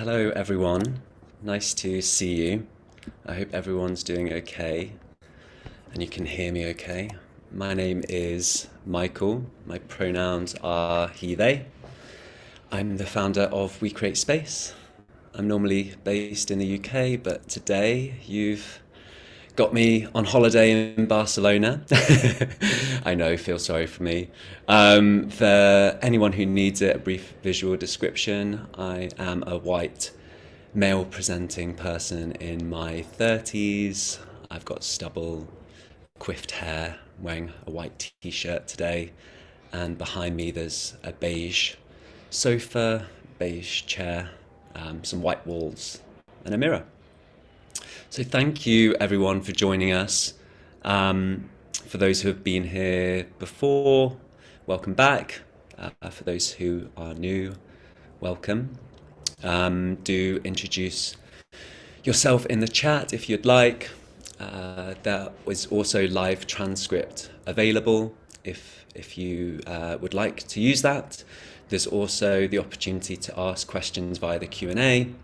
Hello, everyone. Nice to see you. I hope everyone's doing okay and you can hear me okay. My name is Michael. My pronouns are he, they. I'm the founder of We Create Space. I'm normally based in the UK, but today you've got me on holiday in Barcelona. I know, feel sorry for me. For anyone who needs it, a brief visual description. I am a white male presenting person in my 30s. I've got stubble, coiffed hair, wearing a white t-shirt today. And behind me there's a beige sofa, beige chair, some white walls and a mirror. So thank you everyone for joining us. For those who have been here before, welcome back. For those who are new, welcome. Do introduce yourself in the chat if you'd like. There is also live transcript available if you would like to use that. There's also the opportunity to ask questions via the Q&A.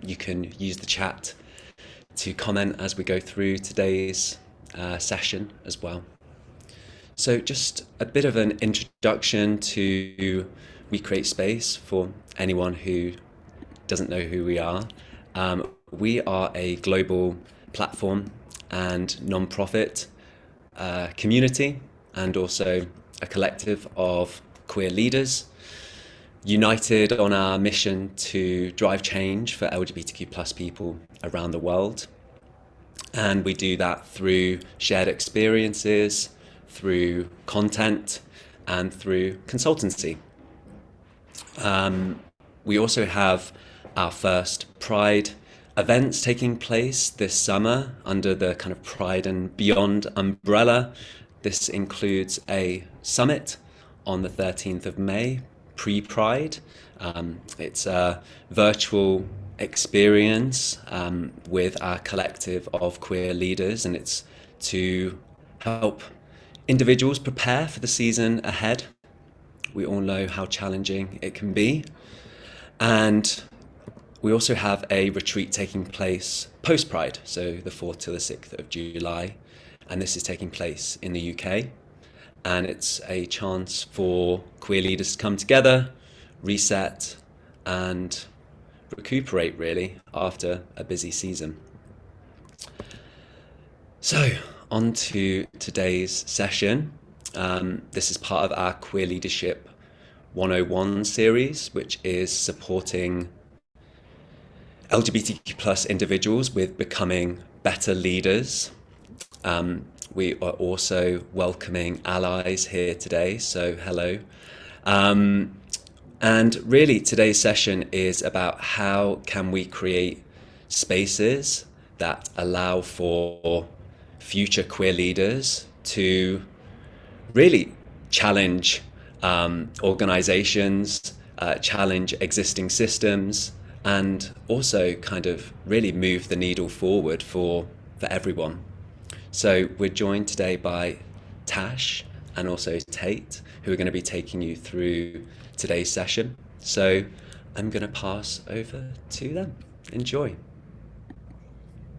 You can use the chat to comment as we go through today's session as well. So just a bit of an introduction to We Create Space for anyone who doesn't know who we are. We are a global platform and non-profit community, and also a collective of queer leaders united on our mission to drive change for LGBTQ plus people around the world. And we do that through shared experiences, through content, and through consultancy. We also have our first Pride events taking place this summer under the kind of Pride and Beyond umbrella. This includes a summit on the 13th of May, pre-Pride. It's a virtual experience with our collective of queer leaders, and it's to help individuals prepare for the season ahead. We all know how challenging it can be. And we also have a retreat taking place post-Pride, so the 4th to the 6th of July. And this is taking place in the UK. And it's a chance for queer leaders to come together, reset, and recuperate really after a busy season. So on to today's session. This is part of our Queer Leadership 101 series, which is supporting LGBTQ plus individuals with becoming better leaders. We are also welcoming allies here today, so hello. And really today's session is about how can we create spaces that allow for future queer leaders to really challenge organizations, challenge existing systems, and also kind of really move the needle forward for everyone. So we're joined today by Tash and also Tate, who are going to be taking you through today's session. So I'm going to pass over to them. Enjoy.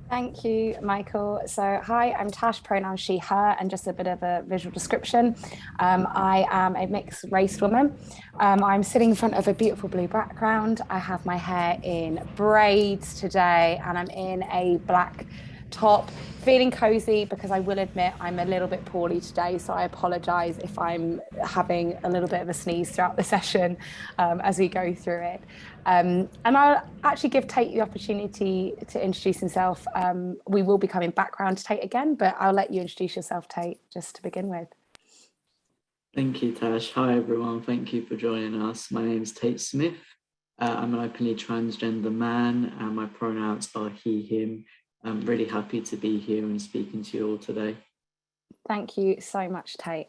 Thank you, Michael. So hi, I'm Tash, pronouns she, her, and just a bit of a visual description. I am a mixed race woman. I'm sitting in front of a beautiful blue background. I have my hair in braids today, and I'm in a black top, feeling cozy because I will admit I'm a little bit poorly today, so I apologize if I'm having a little bit of a sneeze throughout the session as we go through it. And I'll actually give Tate the opportunity to introduce himself. We will be coming back round to Tate again, but I'll let you introduce yourself, Tate, just to begin with. Thank you, Tash. Hi, everyone. Thank you for joining us. My name is Tate Smith. I'm an openly transgender man, and my pronouns are he, him. I'm really happy to be here and speaking to you all today. Thank you so much, Tate.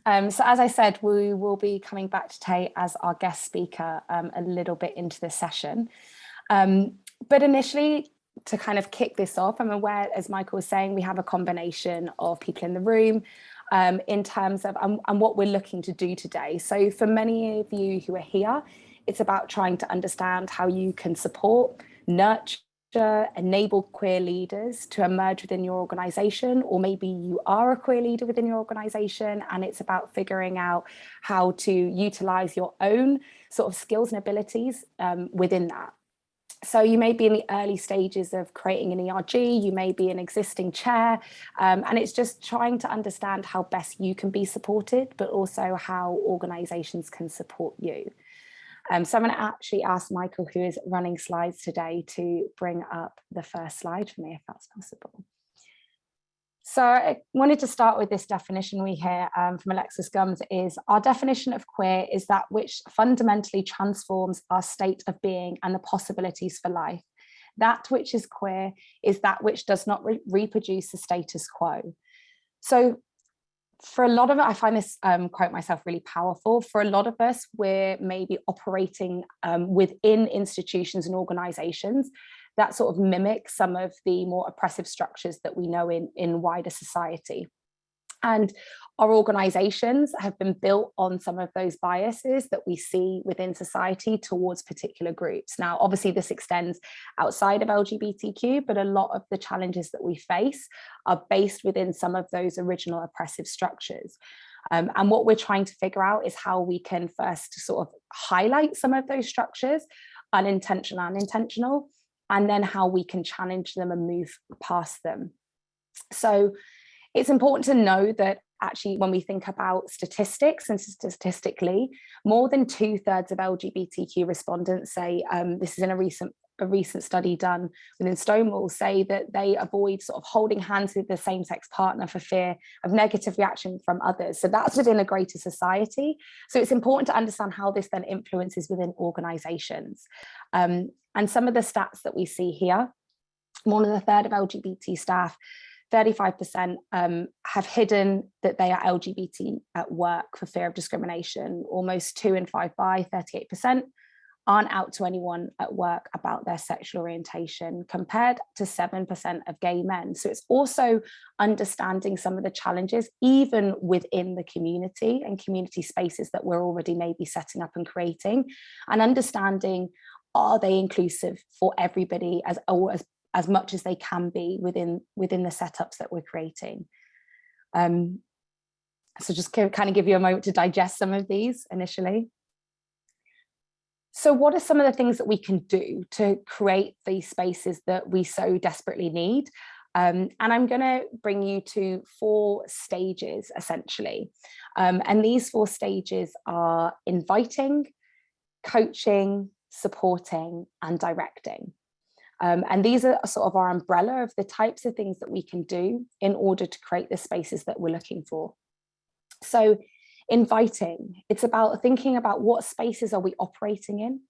So as I said, we will be coming back to Tate as our guest speaker a little bit into the session. But initially, to kind of kick this off, I'm aware, as Michael was saying, we have a combination of people in the room in terms of and what we're looking to do today. So for many of you who are here, it's about trying to understand how you can support, nurture, enable queer leaders to emerge within your organization, or maybe you are a queer leader within your organization and it's about figuring out how to utilize your own sort of skills and abilities within that. So you may be in the early stages of creating an ERG, you may be an existing chair, and it's just trying to understand how best you can be supported, but also how organizations can support you. So I'm going to actually ask Michael, who is running slides today, to bring up the first slide for me, if that's possible. So I wanted to start with this definition we hear from Alexis Gumbs is, our definition of queer is that which fundamentally transforms our state of being and the possibilities for life. That which is queer is that which does not reproduce the status quo. So for a lot of it, I find this quote myself really powerful. For a lot of us, we're maybe operating within institutions and organizations that sort of mimic some of the more oppressive structures that we know in wider society. And our organizations have been built on some of those biases that we see within society towards particular groups. Now, obviously, this extends outside of LGBTQ, but a lot of the challenges that we face are based within some of those original oppressive structures. And what we're trying to figure out is how we can first sort of highlight some of those structures, unintentional and intentional, and then how we can challenge them and move past them. So it's important to know that actually when we think about statistics and statistically, more than 2/3 of LGBTQ respondents say, this is in a recent study done within Stonewall, say that they avoid sort of holding hands with the same-sex partner for fear of negative reaction from others. So that's within a greater society. So it's important to understand how this then influences within organizations. And some of the stats that we see here, more than a third of LGBT staff, 35% have hidden that they are LGBT at work for fear of discrimination. Almost 2 in 5 bi, 38%, aren't out to anyone at work about their sexual orientation, compared to 7% of gay men. So it's also understanding some of the challenges, even within the community and community spaces that we're already maybe setting up and creating, and understanding, are they inclusive for everybody as much as they can be within the setups that we're creating. So just kind of give you a moment to digest some of these initially. So what are some of the things that we can do to create these spaces that we so desperately need? And I'm going to bring you to 4 stages, essentially. And these 4 stages are inviting, coaching, supporting, and directing. And these are sort of our umbrella of the types of things that we can do in order to create the spaces that we're looking for. So inviting, it's about thinking about what spaces are we operating in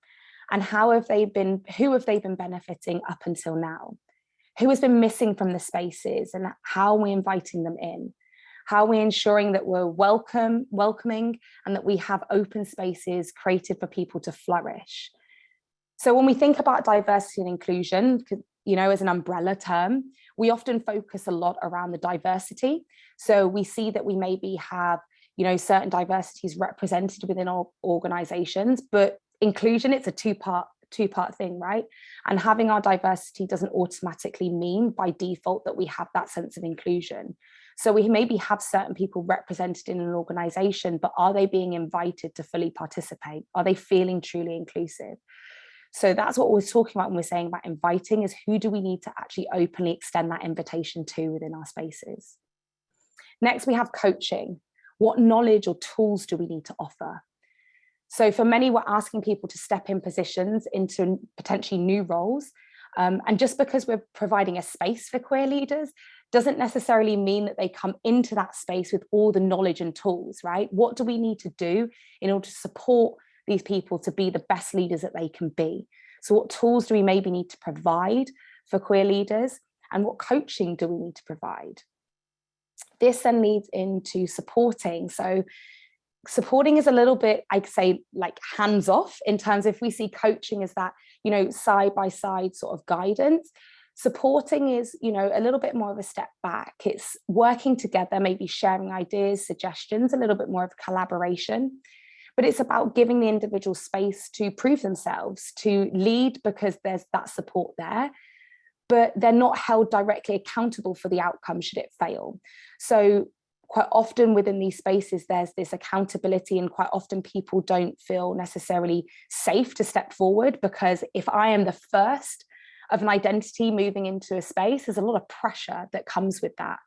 and who have they been benefiting up until now? Who has been missing from the spaces, and how are we inviting them in? How are we ensuring that we're welcoming and that we have open spaces created for people to flourish? So when we think about diversity and inclusion, as an umbrella term, we often focus a lot around the diversity. So we see that we maybe have, certain diversities represented within our organizations, but inclusion, it's a two-part thing, right? And having our diversity doesn't automatically mean by default that we have that sense of inclusion. So we maybe have certain people represented in an organization, but are they being invited to fully participate? Are they feeling truly inclusive? So that's what we're talking about when we're saying about inviting, is who do we need to actually openly extend that invitation to within our spaces? Next, we have coaching. What knowledge or tools do we need to offer? So for many, we're asking people to step in positions into potentially new roles. And just because we're providing a space for queer leaders doesn't necessarily mean that they come into that space with all the knowledge and tools, right? What do we need to do in order to support these people to be the best leaders that they can be? So what tools do we maybe need to provide for queer leaders, and what coaching do we need to provide? This then leads into supporting. So supporting is a little bit, I'd say, like hands off, in terms of, if we see coaching as that, side by side sort of guidance. Supporting is, a little bit more of a step back. It's working together, maybe sharing ideas, suggestions, a little bit more of collaboration. but it's about giving the individual space to prove themselves, to lead because there's that support there, but they're not held directly accountable for the outcome should it fail. So quite often within these spaces, there's this accountability, and quite often people don't feel necessarily safe to step forward, because if I am the first of an identity moving into a space, there's a lot of pressure that comes with that.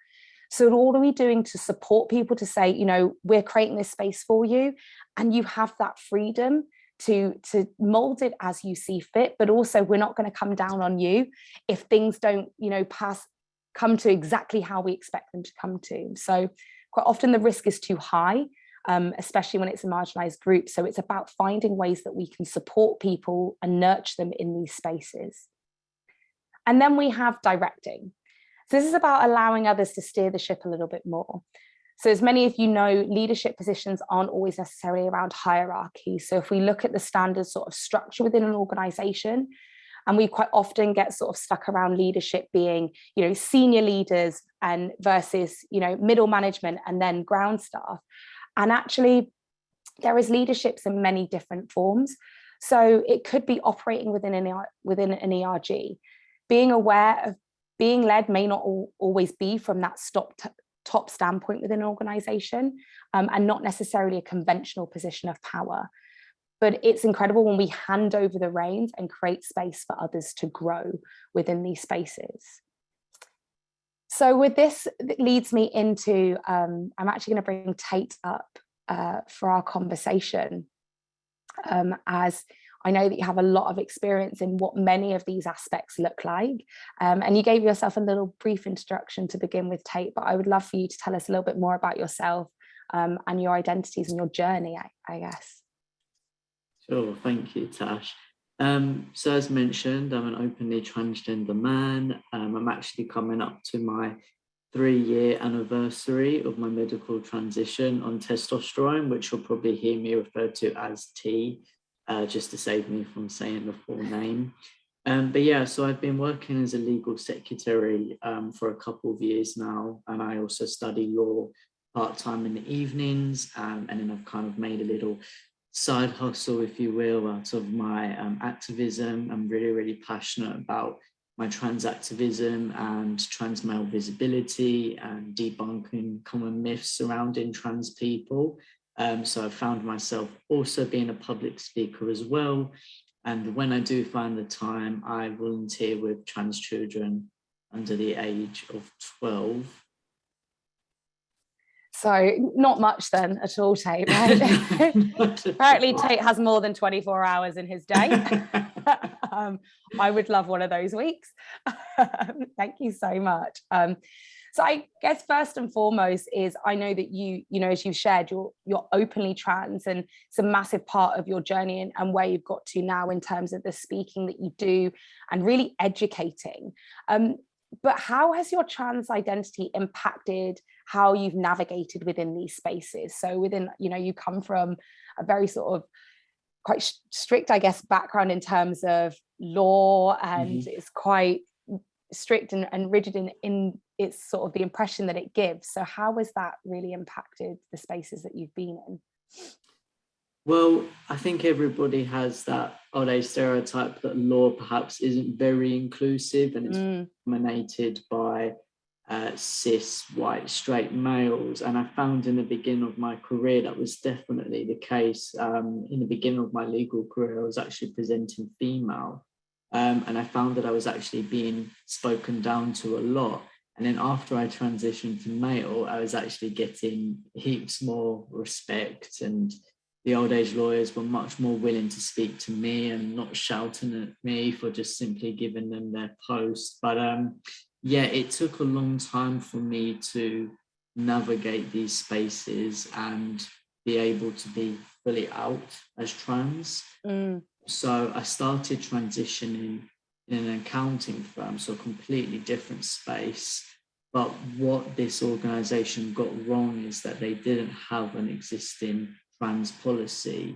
So what are we doing to support people to say, you know, we're creating this space for you, and you have that freedom to mold it as you see fit, but also we're not going to come down on you if things don't, you know, come to exactly how we expect them to come to. So quite often the risk is too high, especially when it's a marginalized group. So it's about finding ways that we can support people and nurture them in these spaces. And then we have directing. So this is about allowing others to steer the ship a little bit more. So as many of you know, leadership positions aren't always necessarily around hierarchy. So if we look at the standard sort of structure within an organization, and we quite often get sort of stuck around leadership being, you know, senior leaders and versus, you know, middle management and then ground staff. And actually, there is leaderships in many different forms. So it could be operating within an ERG. Being aware of being led may not always be from that top standpoint within an organization, and not necessarily a conventional position of power. But it's incredible when we hand over the reins and create space for others to grow within these spaces. So with this, it leads me into, I'm actually going to bring Tate up for our conversation, as I know that you have a lot of experience in what many of these aspects look like. And you gave yourself a little brief introduction to begin with, Tate, but I would love for you to tell us a little bit more about yourself and your identities and your journey, I guess. Sure, thank you, Tash. So as mentioned, I'm an openly transgender man. I'm actually coming up to my 3-year anniversary of my medical transition on testosterone, which you'll probably hear me refer to as T, just to save me from saying the full name. But yeah, so I've been working as a legal secretary for a couple of years now, and I also study law part-time in the evenings, and then I've kind of made a little side hustle, if you will, out of my activism. I'm really, really passionate about my trans activism and trans male visibility and debunking common myths surrounding trans people. So I found myself also being a public speaker as well. And when I do find the time, I volunteer with trans children under the age of 12. So not much then at all, Tate, right? Apparently Tate has more than 24 hours in his day. I would love one of those weeks. Thank you so much. So I guess first and foremost is, I know that you know, as you've shared, you're openly trans, and it's a massive part of your journey and where you've got to now in terms of the speaking that you do and really educating. But how has your trans identity impacted how you've navigated within these spaces? So within, you know, you come from a very sort of quite strict, I guess, background in terms of law, and it's quite strict and rigid in its sort of the impression that it gives. So how has that really impacted the spaces that you've been in? Well, I think everybody has that old age stereotype that law perhaps isn't very inclusive, and it's dominated by cis, white, straight males. And I found in the beginning of my career that was definitely the case. In the beginning of my legal career, I was actually presenting female, and I found that I was actually being spoken down to a lot. And then after I transitioned to male, I was actually getting heaps more respect, and the old age lawyers were much more willing to speak to me and not shouting at me for just simply giving them their post. But yeah, it took a long time for me to navigate these spaces and be able to be fully out as trans. So I started transitioning in an accounting firm, so a completely different space. But what this organization got wrong is that they didn't have an existing trans policy,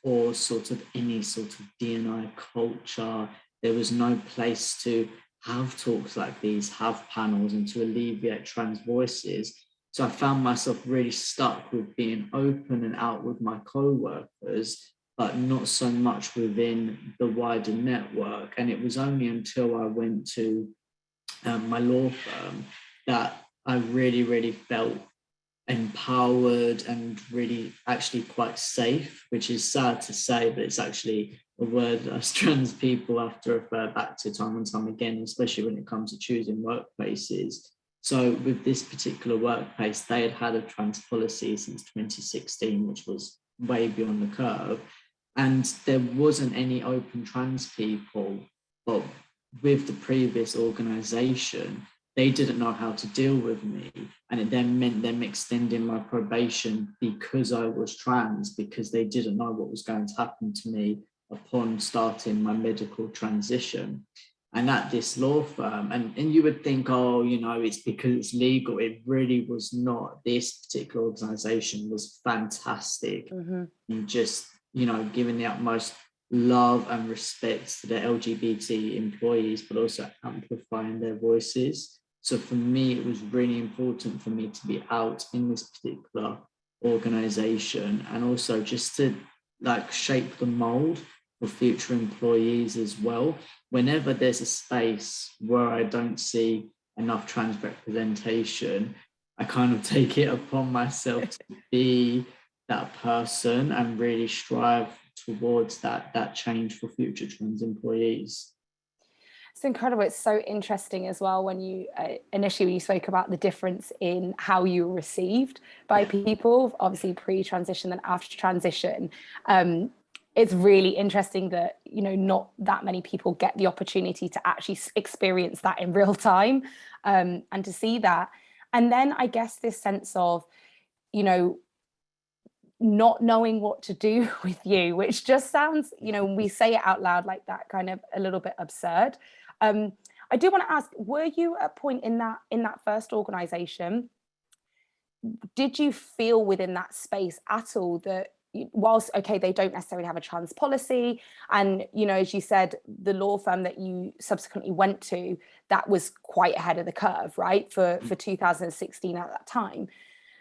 or sort of any sort of D&I culture. There was no place to have talks like these, have panels, and to alleviate trans voices. So I found myself really stuck with being open and out with my co-workers, but not so much within the wider network. And it was only until I went to my law firm that I really, really felt empowered and really actually quite safe, which is sad to say, but it's actually a word that us trans people have to refer back to time and time again, especially when it comes to choosing workplaces. So with this particular workplace, they had had a trans policy since 2016, which was way beyond the curve. And there wasn't any open trans people, but with the previous organization, they didn't know how to deal with me. And it then meant them extending my probation because I was trans, because they didn't know what was going to happen to me upon starting my medical transition. And at this law firm, and you would think, oh, you know, it's because it's legal. It really was not. This particular organization was fantastic. And just, you know, giving the utmost love and respect to the LGBT employees, but also amplifying their voices. So for me, it was really important for me to be out in this particular organization, and also just to like shape the mold for future employees as well. Whenever there's a space where I don't see enough trans representation, I kind of take it upon myself to be that person and really strive towards that change for future trans employees. It's incredible. It's so interesting as well when you initially when you spoke about the difference in how you were received by people, obviously pre-transition and after transition. It's really interesting that, you know, not that many people get the opportunity to actually experience that in real time, and to see that. And then I guess this sense of, you know, not knowing what to do with you, which just sounds, you know, when we say it out loud like that, kind of a little bit absurd. I do want to ask, were you at a point in that first organization, did you feel within that space at all that whilst, okay, they don't necessarily have a trans policy, and, you know, as you said, the law firm that you subsequently went to, that was quite ahead of the curve, right, for 2016 at that time.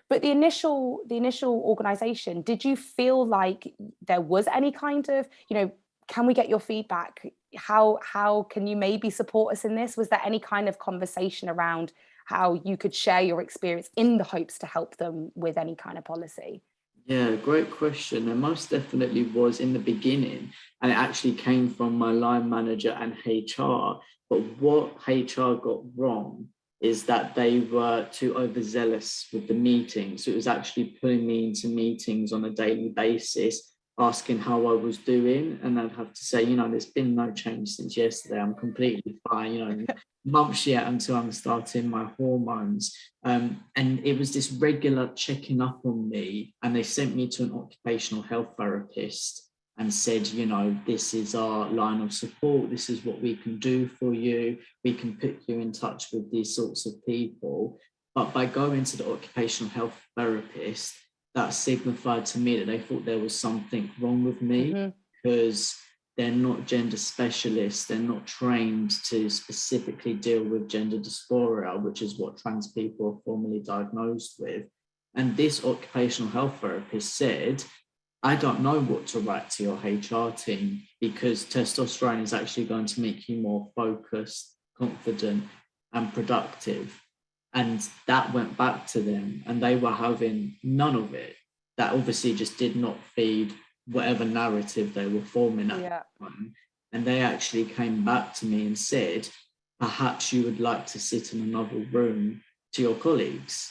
But the initial organization, did you feel like there was any kind of, you know, can we get your feedback? How can you maybe support us in this? Was there any kind of conversation around how you could share your experience in the hopes to help them with any kind of policy? Yeah, great question. There most definitely was in the beginning, and it actually came from my line manager and HR. But what HR got wrong is that they were too overzealous with the meetings. So it was actually putting me into meetings on a daily basis, asking how I was doing. And I'd have to say, you know, there's been no change since yesterday. I'm completely fine, you know, months yet until I'm starting my hormones. And it was this regular checking up on me. And they sent me to an occupational health therapist and said, you know, this is our line of support. This is what we can do for you. We can put you in touch with these sorts of people. But by going to the occupational health therapist, that signified to me that they thought there was something wrong with me, because they're not gender specialists. They're not trained to specifically deal with gender dysphoria, which is what trans people are formally diagnosed with. And this occupational health therapist said, I don't know what to write to your HR team, because testosterone is actually going to make you more focused, confident, and productive. And that went back to them, and they were having none of it. That obviously just did not feed whatever narrative they were forming at that time. And they actually came back to me and said, perhaps you would like to sit in another room to your colleagues.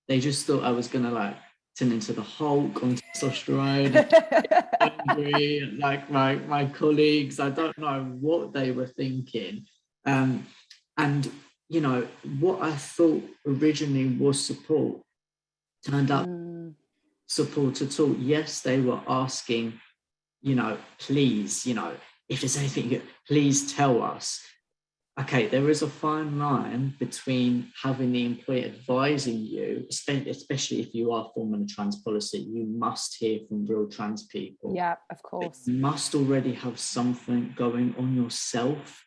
They just thought I was going to like turn into the Hulk on testosterone, angry, like my colleagues. I don't know what they were thinking. And, you know, what I thought originally was support turned out support at all. Yes, they were asking, you know, please, you know, if there's anything, please tell us. Okay, there is a fine line between having the employer advising you, especially if you are forming a trans policy, you must hear from real trans people. Yeah, of course. You must already have something going on yourself.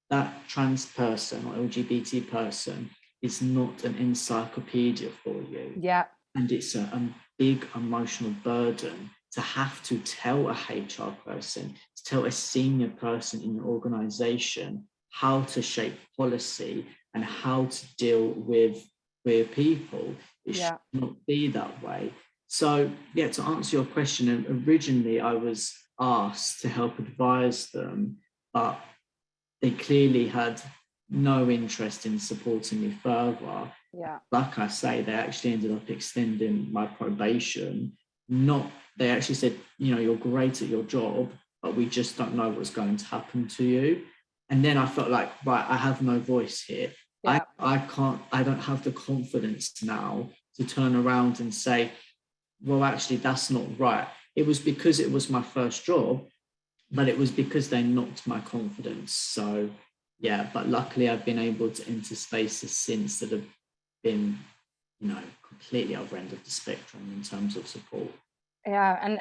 That trans person or LGBT person is not an encyclopedia for you. Yeah. And it's a big emotional burden to have to tell a HR person, to tell a senior person in your organization how to shape policy and how to deal with queer people. It should not be that way. So, yeah, to answer your question, and originally I was asked to help advise them, but they clearly had no interest in supporting me further. Yeah. Like I say, they actually ended up extending my probation. They actually said, you're great at your job, but we just don't know what's going to happen to you. And then I felt like, right, I have no voice here. Yeah. I don't have the confidence now to turn around and say, well, actually, that's not right. It was because it was my first job, but it was because they knocked my confidence. So, yeah, but luckily I've been able to enter spaces since that have been, completely other end of the spectrum in terms of support. Yeah, and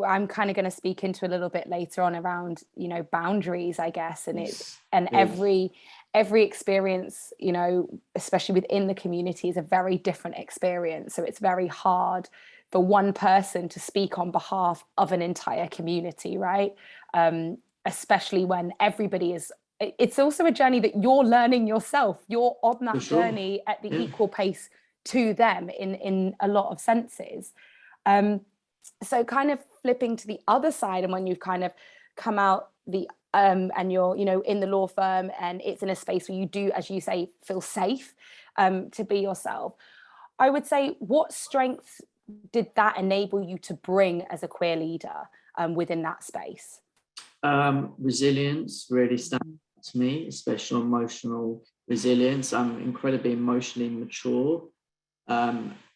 I'm kind of going to speak into a little bit later on around, boundaries, I guess, and every experience, especially within the community, is a very different experience. So it's very hard for one person to speak on behalf of an entire community, right? Especially when everybody is. It's also a journey that you're learning yourself. You're on that journey at the equal pace to them in a lot of senses. So kind of flipping to the other side, and when you've kind of come out and you're, in the law firm, and it's in a space where you do, as you say, feel safe to be yourself, I would say, what strengths did that enable you to bring as a queer leader within that space? Resilience really stands out to me, especially emotional resilience. I'm incredibly emotionally mature.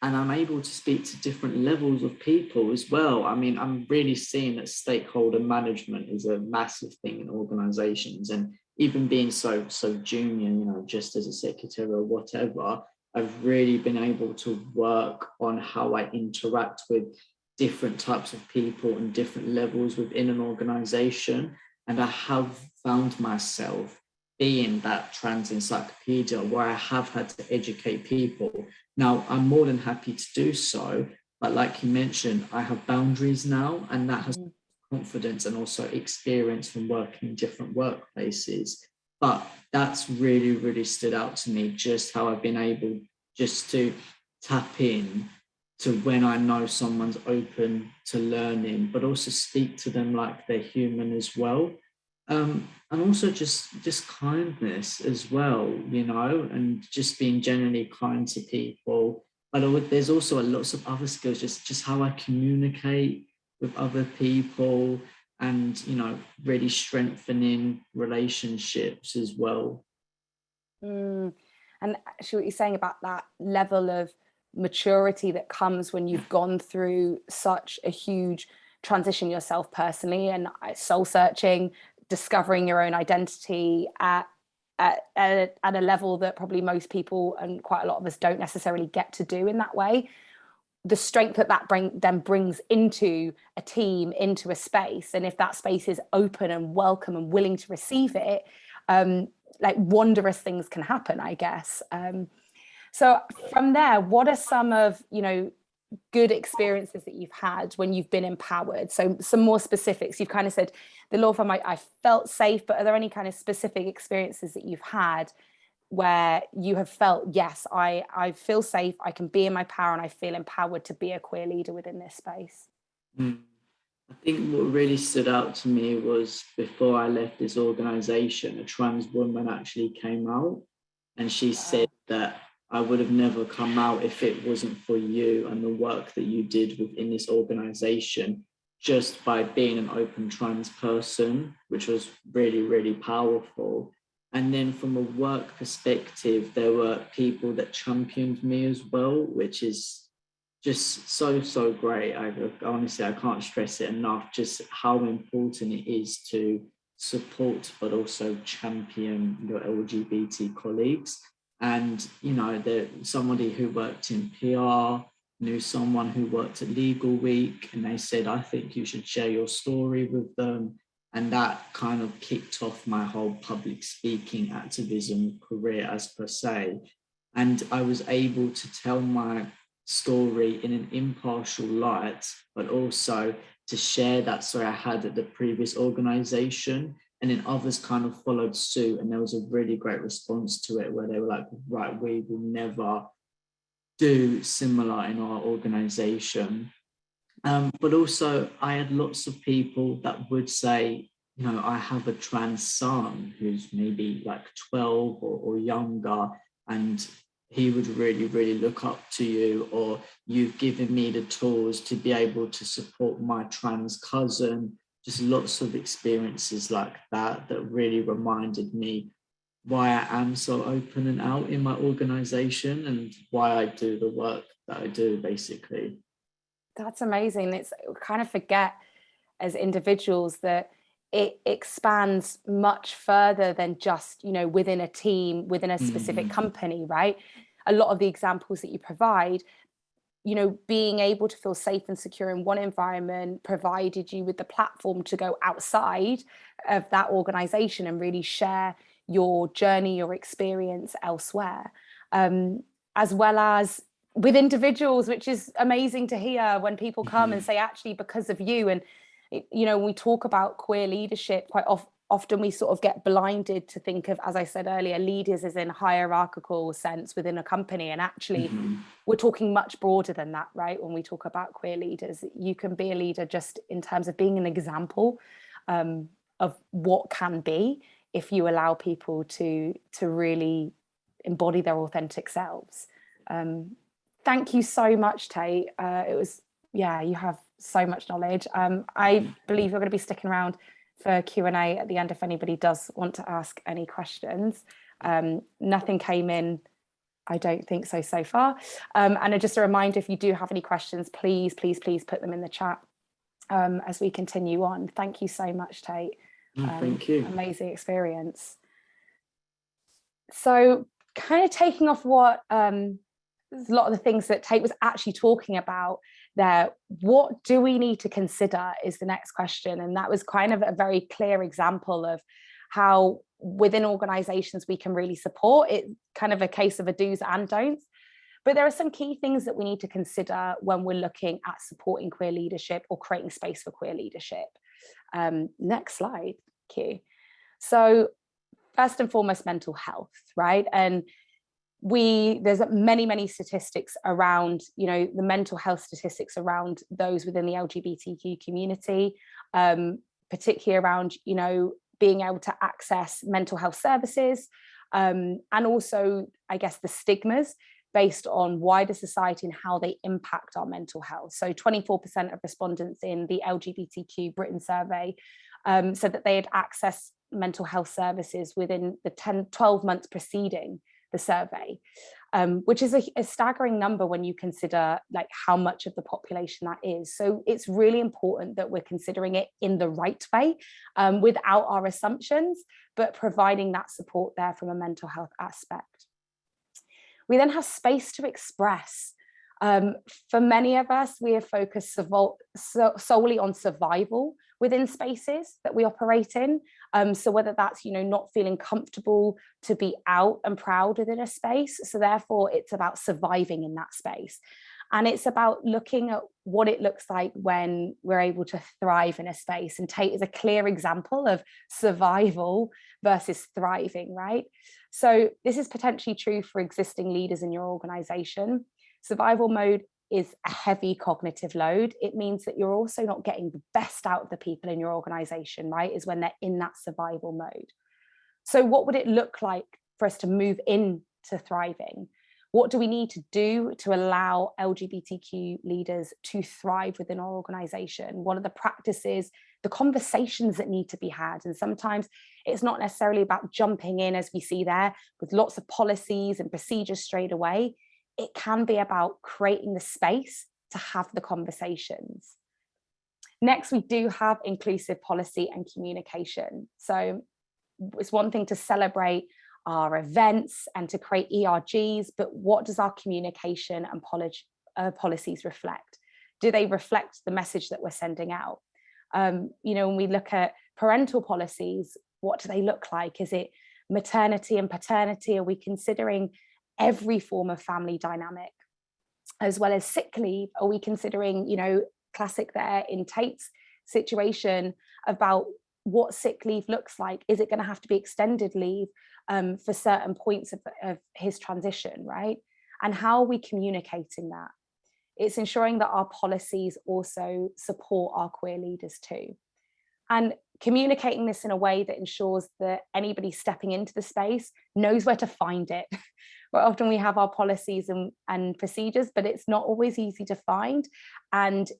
And I'm able to speak to different levels of people as well. I mean, I'm really seeing that stakeholder management is a massive thing in organizations. And even being so junior, just as a secretary or whatever, I've really been able to work on how I interact with different types of people and different levels within an organization. And I have found myself being that trans encyclopedia where I have had to educate people. Now, I'm more than happy to do so, but like you mentioned, I have boundaries now, and that has confidence and also experience from working in different workplaces. But that's really, really stood out to me, just how I've been able just to tap in to when I know someone's open to learning, but also speak to them like they're human as well. And also just kindness as well, and just being genuinely kind to people. But there's also lots of other skills, just how I communicate with other people, and really strengthening relationships as well. And actually, what you're saying about that level of maturity that comes when you've gone through such a huge transition yourself personally, and soul searching, discovering your own identity at a level that probably most people and quite a lot of us don't necessarily get to do in that way. The strength that then brings into a team, into a space, and if that space is open and welcome and willing to receive it, like wondrous things can happen, I guess. So from there, what are some of good experiences that you've had when you've been empowered? So some more specifics. You've kind of said the law firm, I felt safe, but are there any kind of specific experiences that you've had where you have felt, yes, I feel safe, I can be in my power, and I feel empowered to be a queer leader within this space? I think what really stood out to me was, before I left this organization, a trans woman actually came out, and she said that I would have never come out if it wasn't for you and the work that you did within this organization, just by being an open trans person, which was really, really powerful. And then from a work perspective, there were people that championed me as well, which is just so great. Honestly, I can't stress it enough, just how important it is to support but also champion your LGBT colleagues. And somebody who worked in PR knew someone who worked at Legal Week, and they said, I think you should share your story with them. And that kind of kicked off my whole public speaking activism career, as per se. And I was able to tell my story in an impartial light, but also to share that story I had at the previous organization. And then others kind of followed suit. And there was a really great response to it where they were like, right, we will never do similar in our organization. But also, I had lots of people that would say, you know, I have a trans son who's maybe like 12 or younger, and he would really, really look up to you, or you've given me the tools to be able to support my trans cousin. Just lots of experiences like that that really reminded me why I am so open and out in my organization and why I do the work that I do, basically. That's amazing. It's we kind of forget as individuals that it expands much further than just, you know, within a team, within a specific company, right? A lot of the examples that you provide, you know, being able to feel safe and secure in one environment provided you with the platform to go outside of that organization and really share your journey, your experience elsewhere, as well as with individuals, which is amazing to hear when people come and say, actually, because of you. And, you know, we talk about queer leadership quite often we sort of get blinded to think of, as I said earlier, leaders as in hierarchical sense within a company. And actually, we're talking much broader than that, right? When we talk about queer leaders, you can be a leader just in terms of being an example of what can be if you allow people to really embody their authentic selves. Thank you so much, Tate. It was, yeah, you have so much knowledge. I believe you're going to be sticking around for Q&A at the end if anybody does want to ask any questions. Nothing came in, I don't think so far. And just a reminder, if you do have any questions, please put them in the chat as we continue on. Thank you so much, Tate. Thank you. Amazing experience. So kind of taking off what a lot of the things that Tate was actually talking about there, what do we need to consider is the next question. And that was kind of a very clear example of how within organizations we can really support it, kind of a case of a do's and don'ts. But there are some key things that we need to consider when we're looking at supporting queer leadership or creating space for queer leadership. Next slide, Q. So first and foremost, mental health, right? And there's many statistics around, you know, the mental health statistics around those within the LGBTQ community, particularly around, you know, being able to access mental health services, and also, I guess, the stigmas based on wider society and how they impact our mental health. So 24% of respondents in the LGBTQ Britain survey said that they had accessed mental health services within the 12 months preceding the survey, which is a staggering number when you consider like how much of the population that is. So it's really important that we're considering it in the right way, without our assumptions, but providing that support there from a mental health aspect. We then have space to express. For many of us, we are focused solely on survival within spaces that we operate in. So whether that's, you know, not feeling comfortable to be out and proud within a space. So therefore, it's about surviving in that space. And it's about looking at what it looks like when we're able to thrive in a space. And Tate is a clear example of survival versus thriving, right? So this is potentially true for existing leaders in your organization. Survival mode is a heavy cognitive load. It means that you're also not getting the best out of the people in your organization, right? Is when they're in that survival mode. So what would it look like for us to move into thriving? What do we need to do to allow LGBTQ leaders to thrive within our organization? What are the practices, the conversations that need to be had? And sometimes it's not necessarily about jumping in, as we see there, with lots of policies and procedures straight away. It can be about creating the space to have the conversations. Next, we do have inclusive policy and communication. So it's one thing to celebrate our events and to create ERGs, but what does our communication and policies reflect? Do they reflect the message that we're sending out? You know, when we look at parental policies, what do they look like? Is it maternity and paternity? Are we considering every form of family dynamic, as well as sick leave. Are we considering, classic there in Tate's situation about what sick leave looks like? Is it going to have to be extended leave for certain points of his transition, right? And how are we communicating that? It's ensuring that our policies also support our queer leaders too. And communicating this in a way that ensures that anybody stepping into the space knows where to find it. Where often we have our policies and procedures, but it's not always easy to find. And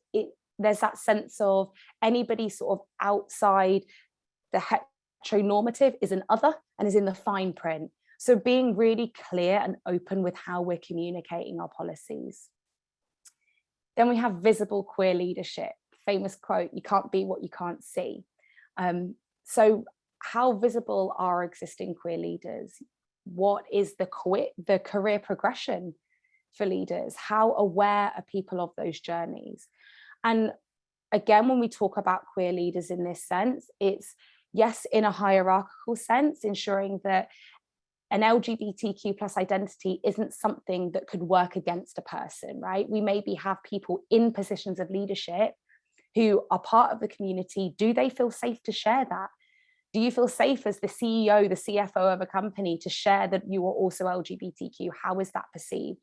there's that sense of anybody sort of outside the heteronormative is an other and is in the fine print. So being really clear and open with how we're communicating our policies. Then we have visible queer leadership. Famous quote, you can't be what you can't see. So how visible are existing queer leaders? What is the career progression for leaders? How aware are people of those journeys? And again, when we talk about queer leaders in this sense, it's yes, in a hierarchical sense, ensuring that an LGBTQ plus identity isn't something that could work against a person, right? We maybe have people in positions of leadership who are part of the community. Do they feel safe to share that? Do you feel safe as the CEO, the CFO of a company to share that you are also LGBTQ? How is that perceived?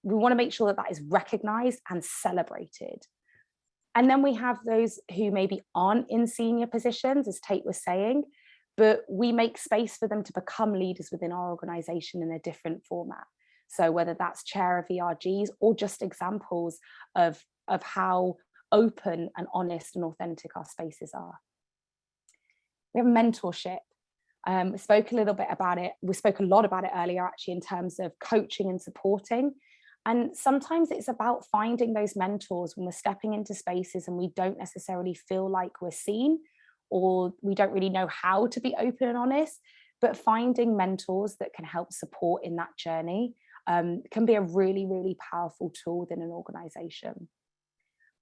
We want to make sure that that is recognized and celebrated. And then we have those who maybe aren't in senior positions, as Tate was saying, but we make space for them to become leaders within our organization in a different format. So whether that's chair of ERGs or just examples of how open and honest and authentic our spaces are. We have mentorship. We spoke a little bit about it. We spoke a lot about it earlier, actually, in terms of coaching and supporting. And sometimes it's about finding those mentors when we're stepping into spaces and we don't necessarily feel like we're seen, or we don't really know how to be open and honest, but finding mentors that can help support in that journey can be a really, really powerful tool within an organization.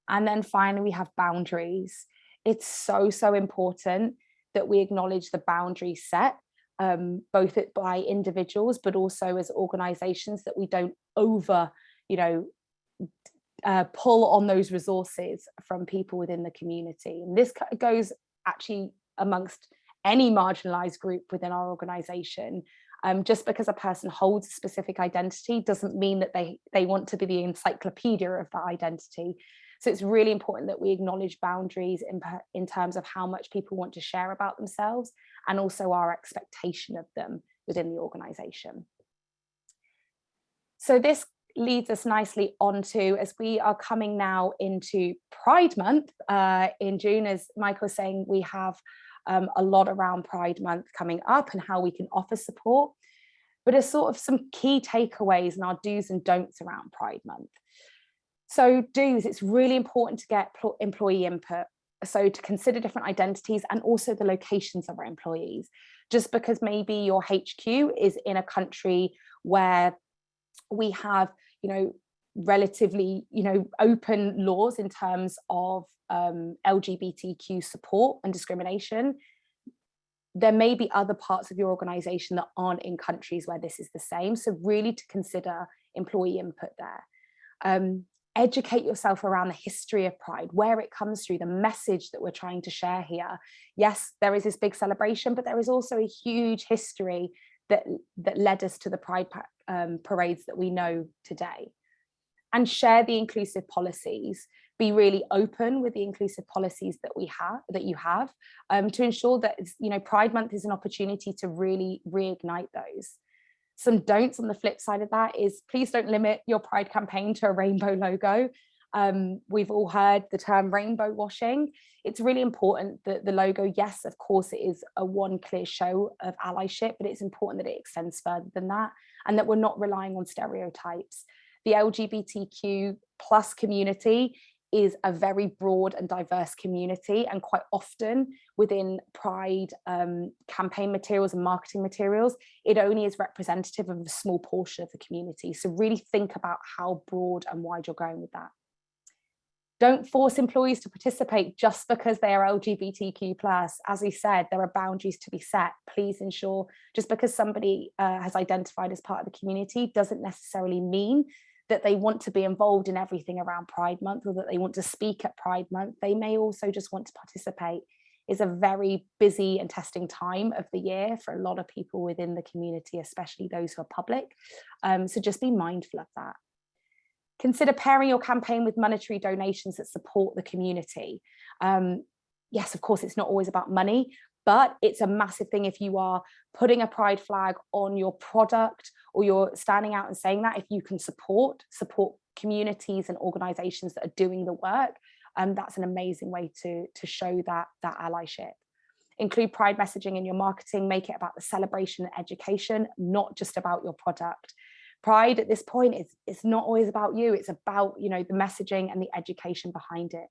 And then finally, we have boundaries. It's so, so important that we acknowledge the boundaries set, both by individuals, but also as organizations, that we don't over, pull on those resources from people within the community. And this goes actually amongst any marginalized group within our organization. Just because a person holds a specific identity doesn't mean that they want to be the encyclopedia of that identity. So it's really important that we acknowledge boundaries in terms of how much people want to share about themselves, and also our expectation of them within the organization. So this leads us nicely onto, as we are coming now into Pride Month in June, as Michael was saying, we have a lot around Pride Month coming up and how we can offer support, but as sort of some key takeaways and our do's and don'ts around Pride Month. So do's, it's really important to get employee input. So to consider different identities and also the locations of our employees. Just because maybe your HQ is in a country where we have, relatively, open laws in terms of LGBTQ support and discrimination, there may be other parts of your organization that aren't in countries where this is the same. So really to consider employee input there. Educate yourself around the history of Pride, where it comes through, the message that we're trying to share here. Yes, there is this big celebration, but there is also a huge history that led us to the Pride parades that we know today. And share the inclusive policies. Be really open with the inclusive policies that you have, to ensure that Pride Month is an opportunity to really reignite those. Some don'ts on the flip side of that is, please don't limit your Pride campaign to a rainbow logo. We've all heard the term rainbow washing. It's really important that the logo, yes, of course, it is a one clear show of allyship, but it's important that it extends further than that, and that we're not relying on stereotypes. The LGBTQ plus community is a very broad and diverse community, and quite often within Pride campaign materials and marketing materials, it only is representative of a small portion of the community. So really think about how broad and wide you're going with that. Don't force employees to participate just because they are LGBTQ+. As we said, there are boundaries to be set. Please ensure, just because somebody has identified as part of the community doesn't necessarily mean that they want to be involved in everything around Pride Month, or that they want to speak at Pride Month. They may also just want to participate. It's a very busy and testing time of the year for a lot of people within the community, especially those who are public. So just be mindful of that. Consider pairing your campaign with monetary donations that support the community. Yes, of course, it's not always about money, but it's a massive thing if you are putting a pride flag on your product, or you're standing out and saying that. If you can support communities and organizations that are doing the work, that's an amazing way to show that allyship. Include pride messaging in your marketing. Make it about the celebration and education, not just about your product. Pride at this point is not always about you. It's about, you know, the messaging and the education behind it.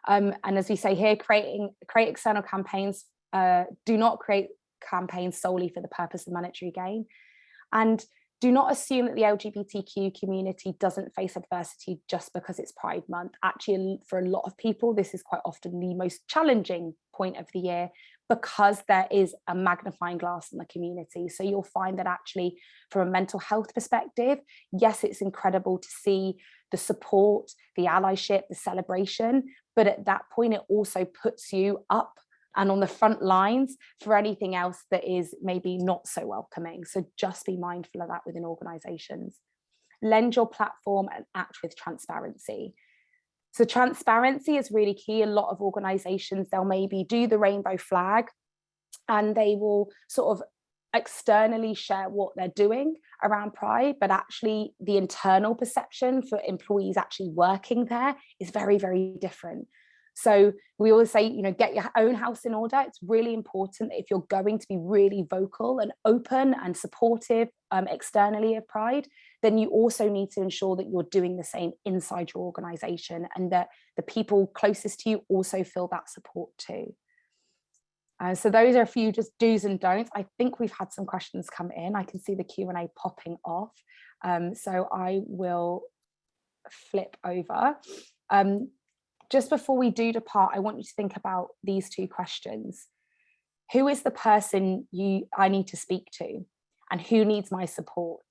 And as we say here, create external campaigns. Do not create campaigns solely for the purpose of monetary gain. And do not assume that the LGBTQ community doesn't face adversity just because it's Pride Month. Actually, for a lot of people, this is quite often the most challenging point of the year, because there is a magnifying glass in the community. So you'll find that actually, from a mental health perspective, yes, it's incredible to see the support, the allyship, the celebration, but at that point, it also puts you up and on the front lines for anything else that is maybe not so welcoming. So just be mindful of that within organizations. Lend your platform and act with transparency. So transparency is really key. A lot of organizations, they'll maybe do the rainbow flag and they will sort of externally share what they're doing around Pride, but actually the internal perception for employees actually working there is very, very different. So we always say, you know, get your own house in order. It's really important that if you're going to be really vocal and open and supportive externally of Pride, then you also need to ensure that you're doing the same inside your organization, and that the people closest to you also feel that support too. So those are a few just do's and don'ts. I think we've had some questions come in. I can see the Q&A popping off. So I will flip over. Just before we do depart, I want you to think about these two questions. Who is the person I need to speak to, and who needs my support?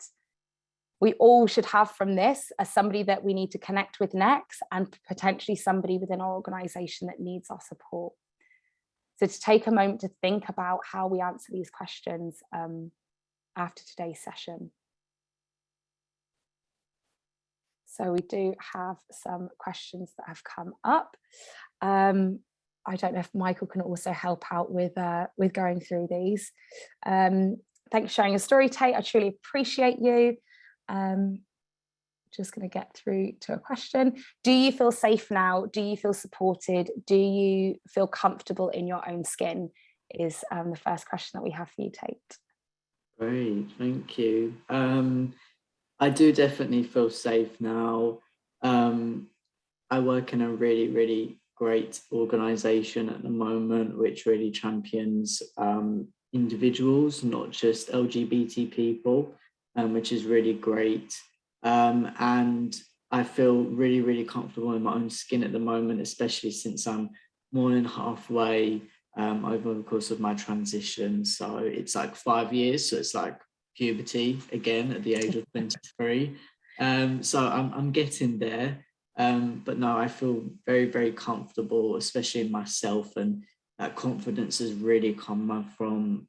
We all should have from this as somebody that we need to connect with next, and potentially somebody within our organization that needs our support. So to take a moment to think about how we answer these questions after today's session. So we do have some questions that have come up. I don't know if Michael can also help out with going through these. Thanks for sharing your story, Tate. I truly appreciate you. Just going to get through to a question. Do you feel safe now? Do you feel supported? Do you feel comfortable in your own skin? Is the first question that we have for you, Tate. Great, thank you. I do definitely feel safe now. I work in a really, really great organisation at the moment, which really champions individuals, not just LGBT people, which is really great. And I feel really, really comfortable in my own skin at the moment, especially since I'm more than halfway over the course of my transition. So it's like 5 years, so it's like puberty again at the age of 23. So I'm getting there, but no, I feel very, very comfortable, especially in myself, and that confidence has really come from,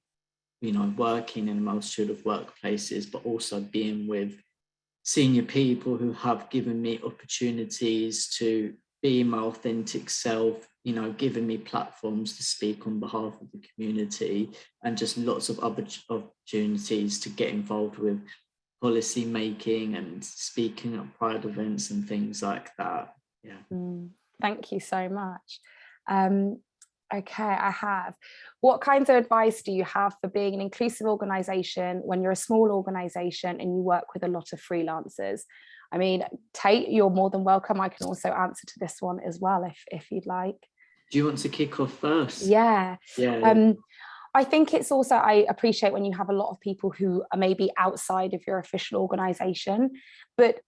you know, working in a multitude of workplaces, but also being with senior people who have given me opportunities to be my authentic self, you know, giving me platforms to speak on behalf of the community, and just lots of other opportunities to get involved with policy making and speaking at Pride events and things like that. Yeah. Thank you so much. Okay, I have. What kinds of advice do you have for being an inclusive organisation when you're a small organisation and you work with a lot of freelancers? I mean, Tate, you're more than welcome. I can also answer to this one as well if you'd like. Do you want to kick off first? Yeah. Yeah. I think it's also, I appreciate when you have a lot of people who are maybe outside of your official organisation, but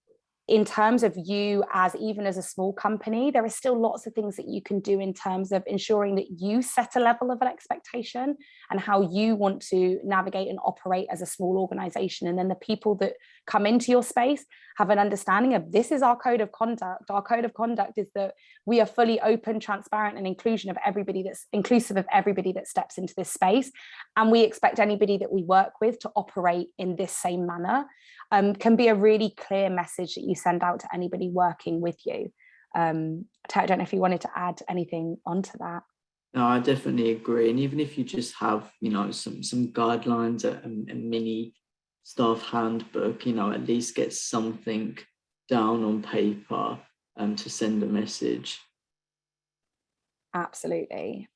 in terms of you as even as a small company, there are still lots of things that you can do in terms of ensuring that you set a level of an expectation and how you want to navigate and operate as a small organization. And then the people that come into your space have an understanding of, this is our code of conduct. Our code of conduct is that we are fully open, transparent, and inclusive of everybody that steps into this space. And we expect anybody that we work with to operate in this same manner. Can be a really clear message that you send out to anybody working with you. I don't know if you wanted to add anything onto that. No, I definitely agree. And even if you just have, you know, some guidelines, a mini staff handbook, you know, at least get something down on paper to send a message. Absolutely.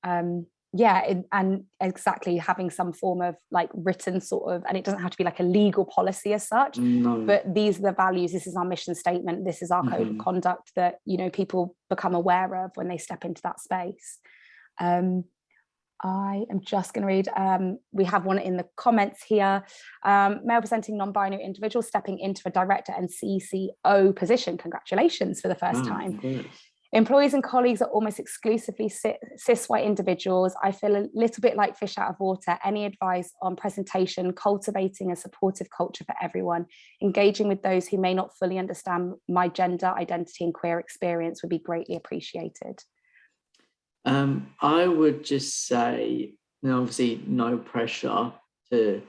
Yeah, and exactly, having some form of like written sort of, and it doesn't have to be like a legal policy as such, No. but these are the values, this is our mission statement, this is our code of conduct that, you know, people become aware of when they step into that space. I am just going to read, we have one in the comments here. Male presenting non-binary individuals stepping into a director and CCO position. Congratulations for the first time. Employees and colleagues are almost exclusively cis white individuals. I feel a little bit like fish out of water. Any advice on presentation, cultivating a supportive culture for everyone, engaging with those who may not fully understand my gender identity and queer experience would be greatly appreciated. I would just say, you know, obviously no pressure to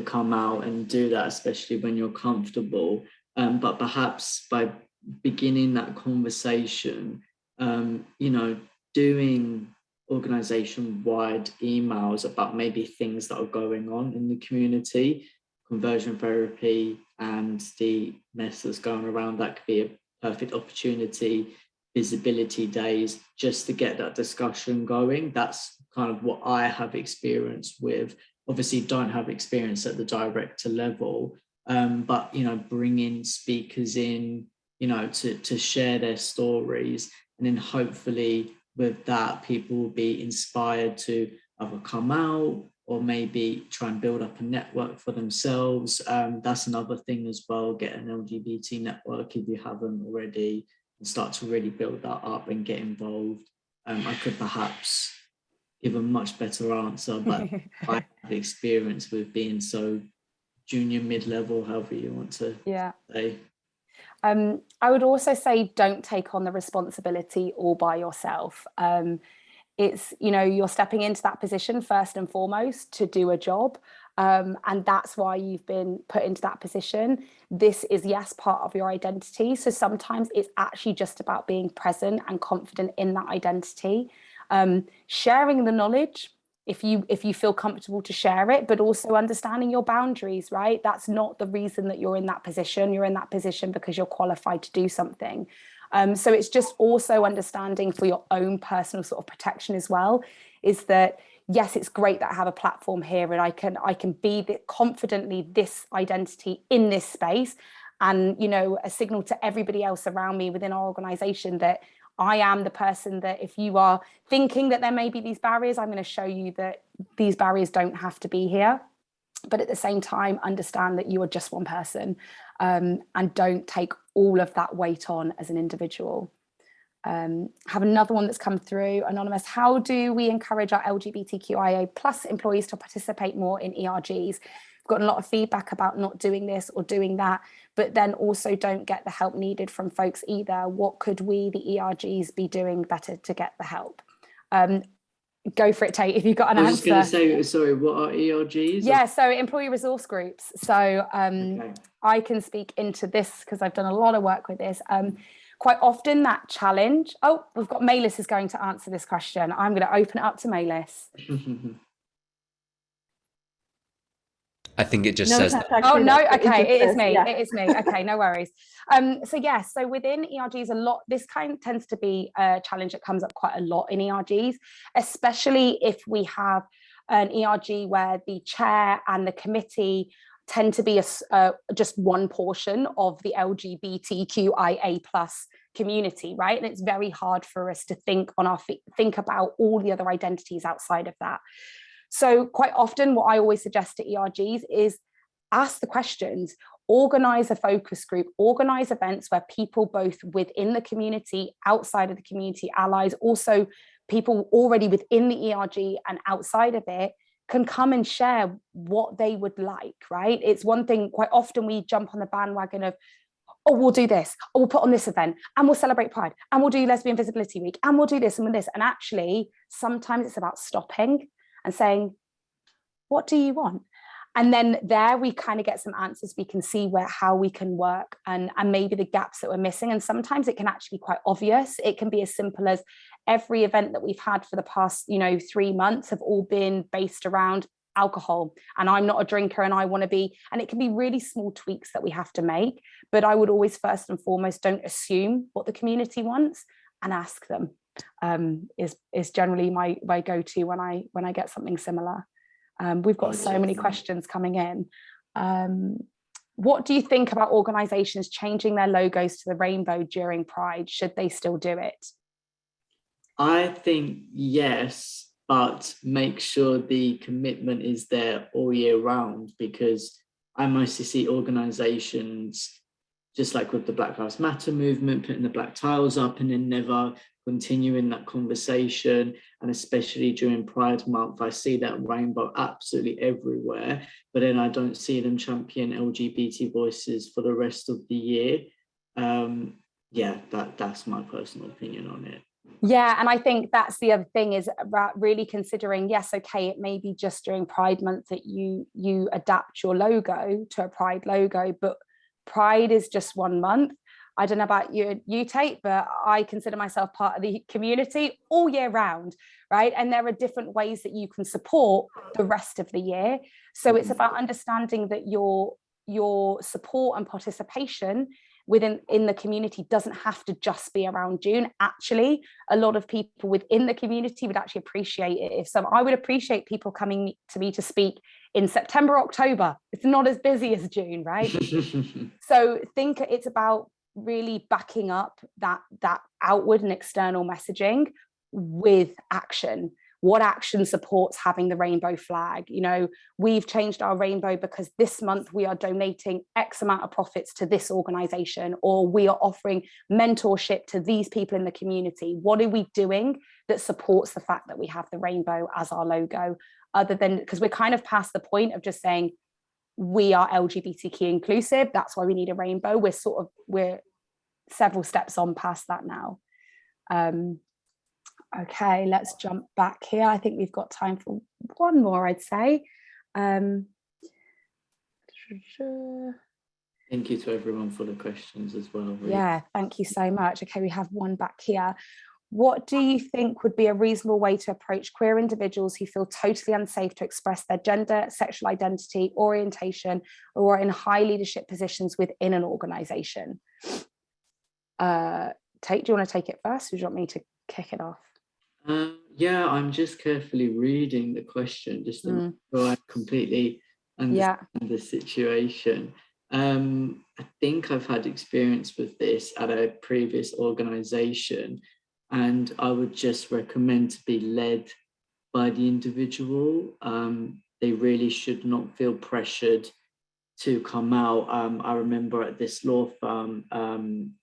come out and do that, especially when you're comfortable. But perhaps by beginning that conversation, you know, doing organization-wide emails about maybe things that are going on in the community, conversion therapy and the mess that's going around, that could be a perfect opportunity. Visibility days, just to get that discussion going. That's kind of what I have experience with. Obviously don't have experience at the director level, but, you know, bringing speakers in, you know, to share their stories. And then hopefully with that, people will be inspired to either come out or maybe try and build up a network for themselves. That's another thing as well, get an LGBT network if you haven't already, and start to really build that up and get involved. I could perhaps give a much better answer, but I have experience with being so junior, mid-level, however you want to say. I would also say don't take on the responsibility all by yourself. It's, you know, you're stepping into that position first and foremost to do a job. And that's why you've been put into that position. This is, yes, part of your identity. So sometimes it's actually just about being present and confident in that identity. Sharing the knowledge, if you feel comfortable to share it, but also understanding your boundaries, right? That's not the reason that you're in that position. You're in that position because you're qualified to do something. So it's just also understanding for your own personal sort of protection as well, is that, yes, it's great that I have a platform here and I can be confidently this identity in this space, and, you know, a signal to everybody else around me within our organization that I am the person that, if you are thinking that there may be these barriers, I'm going to show you that these barriers don't have to be here. But at the same time, understand that you are just one person, and don't take all of that weight on as an individual. Have another one that's come through, anonymous. How do we encourage our LGBTQIA plus employees to participate more in ERGs? We've gotten a lot of feedback about not doing this or doing that, but then also don't get the help needed from folks either. What could we, the ERGs, be doing better to get the help? Go for it, Tate, if you've got an answer. I was just going to say, sorry, what are ERGs? Yeah, so employee resource groups. So okay. I can speak into this because I've done a lot of work with this. Quite often that challenge, we've got Malis is going to answer this question. I'm going to open it up to Malis. I think it just says that. Oh, no, okay, it is me, it is me. Okay, no worries. So yes, so within ERGs, this kind of tends to be a challenge that comes up quite a lot in ERGs, especially if we have an ERG where the chair and the committee tend to be just one portion of the LGBTQIA plus community, right? And it's very hard for us to think on our feet, think about all the other identities outside of that. So quite often what I always suggest to ERGs is ask the questions, organize a focus group, organize events where people both within the community, outside of the community, allies, also people already within the ERG and outside of it, can come and share what they would like, right? It's one thing, quite often we jump on the bandwagon of, oh, we'll do this, or we'll put on this event, and we'll celebrate Pride, and we'll do Lesbian Visibility Week, and we'll do this and this. And actually, sometimes it's about stopping and saying, what do you want? And then there we kind of get some answers. We can see how we can work and maybe the gaps that we're missing. And sometimes it can actually be quite obvious. It can be as simple as every event that we've had for the past, 3 months have all been based around alcohol, and I'm not a drinker and I want to be, and it can be really small tweaks that we have to make. But I would always, first and foremost, don't assume what the community wants and ask them, is generally my go-to when I get something similar. We've got so many questions coming in. What do you think about organizations changing their logos to the rainbow during Pride? Should they still do it? I think yes, but make sure the commitment is there all year round, because I mostly see organizations, just like with the Black Lives Matter movement, putting the black tiles up and then never continuing that conversation. And especially during Pride Month, I see that rainbow absolutely everywhere, but then I don't see them champion LGBT voices for the rest of the year. That's my personal opinion on it. Yeah, and I think that's the other thing, is about really considering, yes, okay, it may be just during Pride Month that you adapt your logo to a Pride logo, but Pride is just 1 month. I don't know about you, Tate, but I consider myself part of the community all year round, right? And there are different ways that you can support the rest of the year. So it's about understanding that your support and participation in the community doesn't have to just be around June. Actually, a lot of people within the community would actually appreciate it. I would appreciate people coming to me to speak in September, October. It's not as busy as June, right? So think it's about really backing up that outward and external messaging with action. What action supports having the rainbow flag? We've changed our rainbow because this month we are donating X amount of profits to this organization, or we are offering mentorship to these people in the community. What are we doing that supports the fact that we have the rainbow as our logo? Other than, because we're kind of past the point of just saying we are LGBTQ inclusive, that's why we need a rainbow. We're several steps on past that now. Okay, let's jump back here. I think we've got time for one more, I'd say. Thank you to everyone for the questions as well. Really. Yeah, thank you so much. Okay, we have one back here. What do you think would be a reasonable way to approach queer individuals who feel totally unsafe to express their gender, sexual identity, orientation, or are in high leadership positions within an organization? Tate, do you want to take it first, or do you want me to kick it off? I'm just carefully reading the question just to make sure I completely understand the situation. I think I've had experience with this at a previous organization, and I would just recommend to be led by the individual. They really should not feel pressured to come out. I remember at this law firm,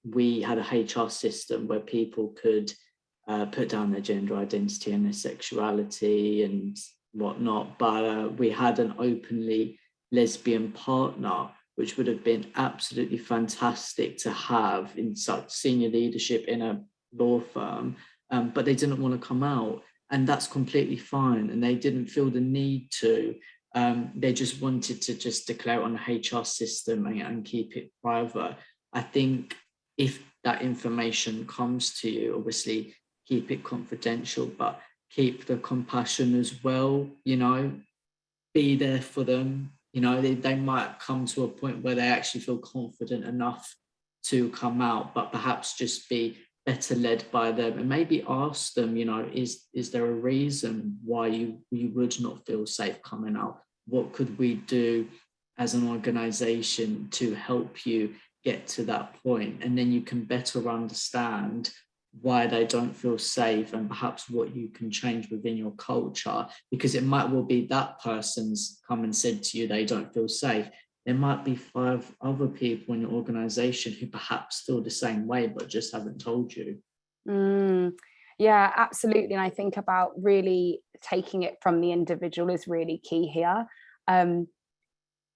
we had a HR system where people could put down their gender identity and their sexuality and whatnot, but we had an openly lesbian partner, which would have been absolutely fantastic to have in such senior leadership in a law firm, but they didn't want to come out, and that's completely fine, and they didn't feel the need to. They just wanted to just declare on the HR system and keep it private. I think if that information comes to you, obviously keep it confidential, but keep the compassion as well, be there for them. They might come to a point where they actually feel confident enough to come out, but perhaps just be better led by them and maybe ask them, is there a reason why you would not feel safe coming out? What could we do as an organization to help you get to that point? And then you can better understand why they don't feel safe and perhaps what you can change within your culture, because it might well be that person's come and said to you they don't feel safe. there might be 5 other people in your organization who perhaps feel the same way, but just haven't told you. Yeah, absolutely. And I think about really taking it from the individual is really key here.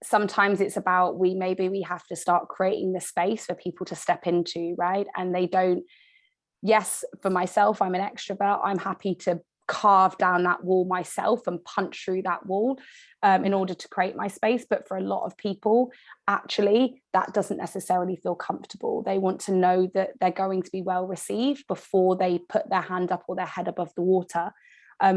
Sometimes it's about maybe we have to start creating the space for people to step into, right? And they don't, yes, for myself, I'm an extrovert. I'm happy to carve down that wall myself and punch through that wall in order to create my space. But for a lot of people, actually, that doesn't necessarily feel comfortable. They want to know that they're going to be well received before they put their hand up or their head above the water.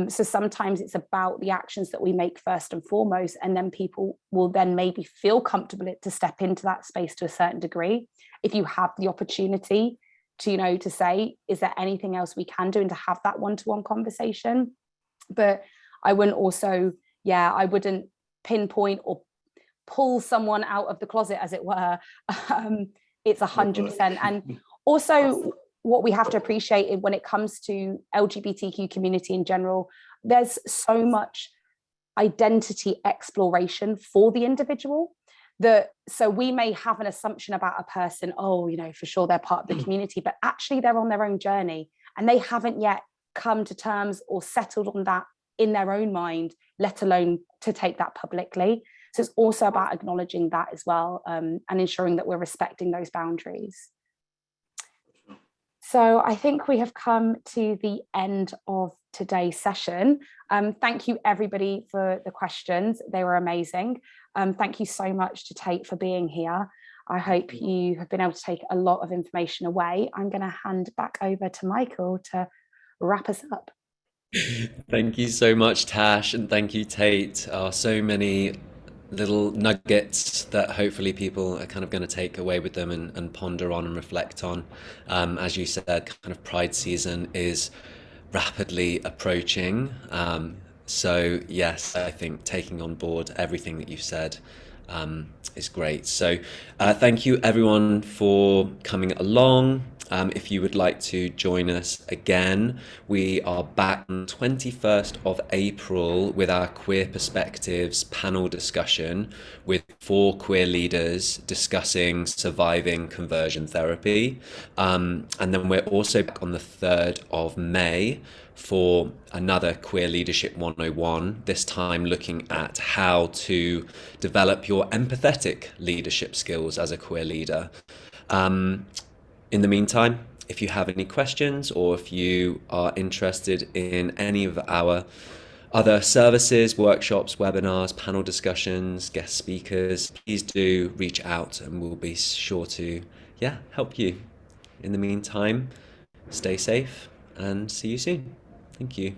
So sometimes it's about the actions that we make first and foremost, and then people will then maybe feel comfortable to step into that space to a certain degree. If you have the opportunity to, to say, is there anything else we can do, and to have that one-to-one conversation. But I wouldn't pinpoint or pull someone out of the closet, as it were. It's 100%. And also what we have to appreciate when it comes to LGBTQ community in general, there's so much identity exploration for the individual. So we may have an assumption about a person, for sure they're part of the community, but actually they're on their own journey and they haven't yet come to terms or settled on that in their own mind, let alone to take that publicly. So it's also about acknowledging that as well, and ensuring that we're respecting those boundaries. So I think we have come to the end of today's session. Thank you everybody for the questions. They were amazing. Thank you so much to Tate for being here. I hope you have been able to take a lot of information away. I'm going to hand back over to Michael to wrap us up. Thank you so much, Tash, and thank you, Tate. So many little nuggets that hopefully people are kind of going to take away with them and ponder on and reflect on. As you said, kind of Pride season is rapidly approaching. So yes, I think taking on board everything that you've said is great. So thank you everyone for coming along. If you would like to join us again, we are back on the 21st of April with our Queer Perspectives panel discussion with 4 queer leaders discussing surviving conversion therapy. And then we're also back on the 3rd of May for another Queer Leadership 101, this time looking at how to develop your empathetic leadership skills as a queer leader. In the meantime, if you have any questions or if you are interested in any of our other services, workshops, webinars, panel discussions, guest speakers, please do reach out and we'll be sure to help you. In the meantime, stay safe and see you soon. Thank you.